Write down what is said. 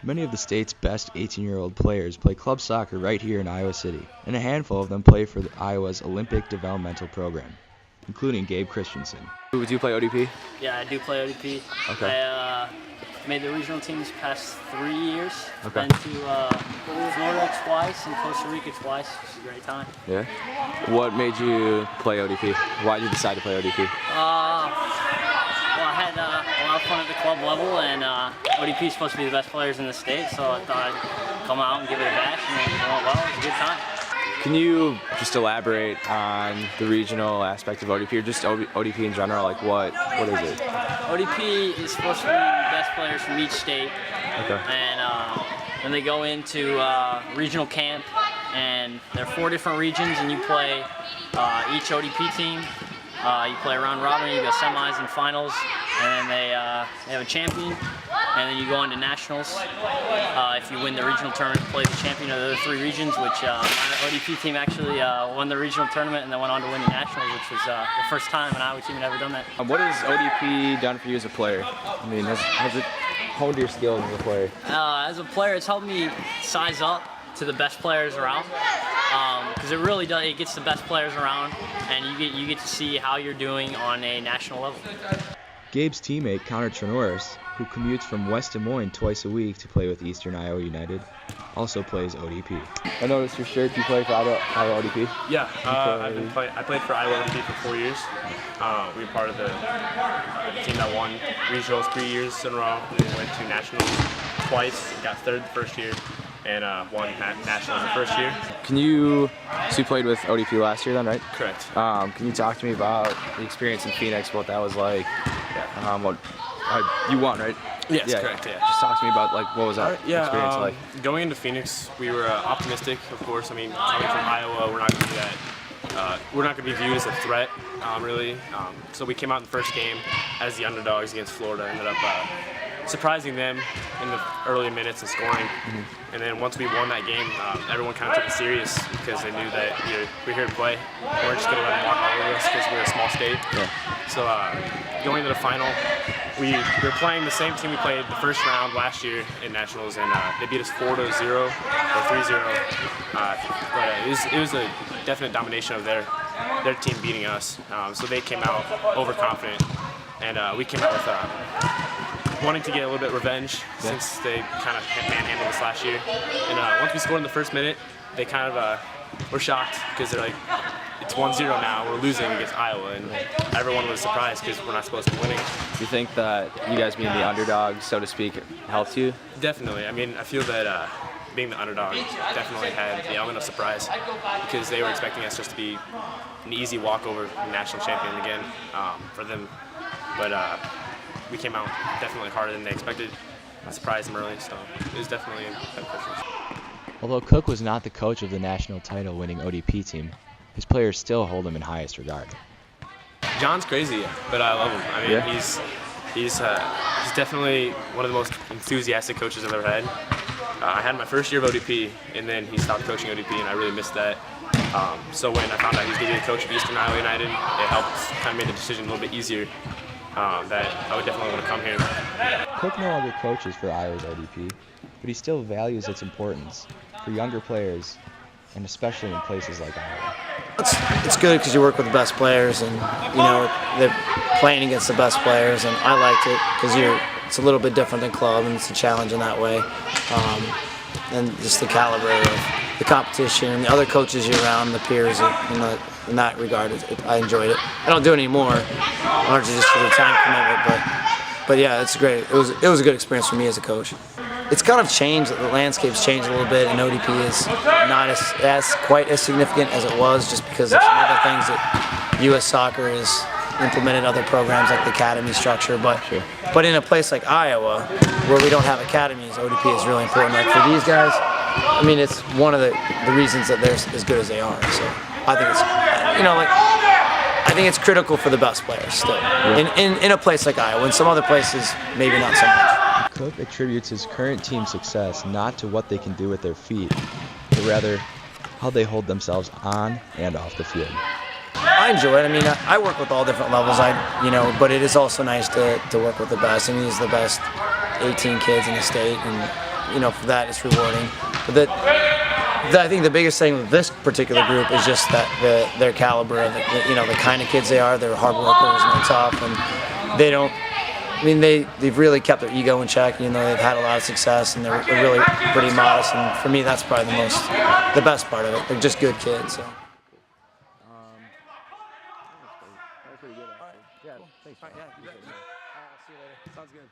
Many of the state's best 18-year-old players play club soccer right here in Iowa City, and a handful of them play for Iowa's Olympic Developmental Program, including Gabe Christensen. Would you play ODP? Yeah, I do play ODP. Okay. I made the regional teams past 3 years. Okay. Been to Florida twice and Costa Rica twice, which is a great time. Yeah. What made you play ODP? Why did you decide to play ODP? Well, I had a lot of fun at the club level, and ODP is supposed to be the best players in the state, so I thought I'd come out and give it a bash, and it went well. It was a good time. Can you just elaborate on the regional aspect of ODP, or just ODP in general? Like, what is it? ODP is supposed to be the best players from each state. Okay. And then they go into regional camp, and there are 4 different regions, and you play each ODP team. You play round robin, you go semis and finals, and then they have a champion, and then you go on to nationals. If you win the regional tournament, play the champion of the other 3 regions, which our ODP team actually won the regional tournament and then went on to win the nationals, which was the first time an Iowa team had ever done that. What has ODP done for you as a player? I mean, has it honed your skills as a player? As a player, it's helped me size up to the best players around, because it really does. It gets the best players around, and you get to see how you're doing on a national level. Gabe's teammate Connor Trenoris, who commutes from West Des Moines twice a week to play with Eastern Iowa United, also plays ODP. I noticed your shirt. You play for Iowa ODP? Yeah, I played for Iowa ODP for 4 years. We were part of the team that won regionals 3 years in a row. We went to nationals twice, got 3rd the first year, and won nationals the first year. So you played with ODP last year then, right? Correct. Can you talk to me about the experience in Phoenix, what that was like? Yeah. You won, right? Yes, yeah. correct, yeah. Just talk to me about, like, what was that experience like? Going into Phoenix, we were optimistic, of course. I mean, coming from Iowa, we're not going to be that. We're not going to be viewed as a threat, really. So we came out in the first game as the underdogs against Florida. Ended up surprising them in the early minutes and scoring. And then once we won that game, everyone kind of took it serious because they knew that we're here to play. We weren't just going to let them walk all over us because we're a small state. Yeah. So going into the final, we were playing the same team we played the first round last year in nationals, and they beat us 4-0 or 3-0. But it was a definite domination of their team beating us. So they came out overconfident, and we came out with wanting to get a little bit of revenge since they kind of manhandled us last year. And once we scored in the first minute, they kind of were shocked because they're like, it's 1-0 now, we're losing against Iowa, and everyone was surprised because we're not supposed to be winning. Do you think that you guys being the underdog, so to speak, helped you? Definitely. I mean, I feel that being the underdog definitely had the element of surprise because they were expecting us just to be an easy walkover national champion again for them. But we came out definitely harder than they expected. I surprised them early, so it was definitely beneficial. Although Cook was not the coach of the national title-winning ODP team, his players still hold him in highest regard. John's crazy, but I love him. I mean, he's definitely one of the most enthusiastic coaches I've ever had. I had my first year of ODP, and then he stopped coaching ODP, and I really missed that. So when I found out he was going to be the coach of Eastern Iowa United, it helped kind of make the decision a little bit easier. That I would definitely want to come here. Cook no longer coaches for Iowa's ODP, but he still values its importance for younger players, and especially in places like Iowa. It's good because you work with the best players, and they're playing against the best players, and I liked it because it's a little bit different than club, and it's a challenge in that way. And just the caliber of the competition and the other coaches you're around, the peers, in that regard, I enjoyed it. I don't do it anymore, largely just for the time commitment, but yeah, it's great. It was a good experience for me as a coach. It's kind of changed. The landscape's changed a little bit, and ODP is not as quite as significant as it was, just because of some other things that U.S. Soccer has implemented, other programs like the academy structure. But in a place like Iowa, where we don't have academies, ODP is really important. Like for these guys, I mean, it's one of the reasons that they're as good as they are. So I think it's I think it's critical for the best players still in a place like Iowa. In some other places, maybe not so much. Cook attributes his current team's success not to what they can do with their feet, but rather how they hold themselves on and off the field. I enjoy it. I mean, I work with all different levels. But it is also nice to work with the best. I mean, he's the best 18 kids in the state, and for that it's rewarding. But I think the biggest thing with this particular group is just that their caliber, of the kind of kids they are. They're hard workers and they're tough, and they don't. I mean, they've really kept their ego in check. They've had a lot of success, and they're really pretty modest. And for me, that's probably the best part of it. They're just good kids. So. Pretty good, actually. Yeah, thanks. All right, yeah, you bet. See you later. Sounds good.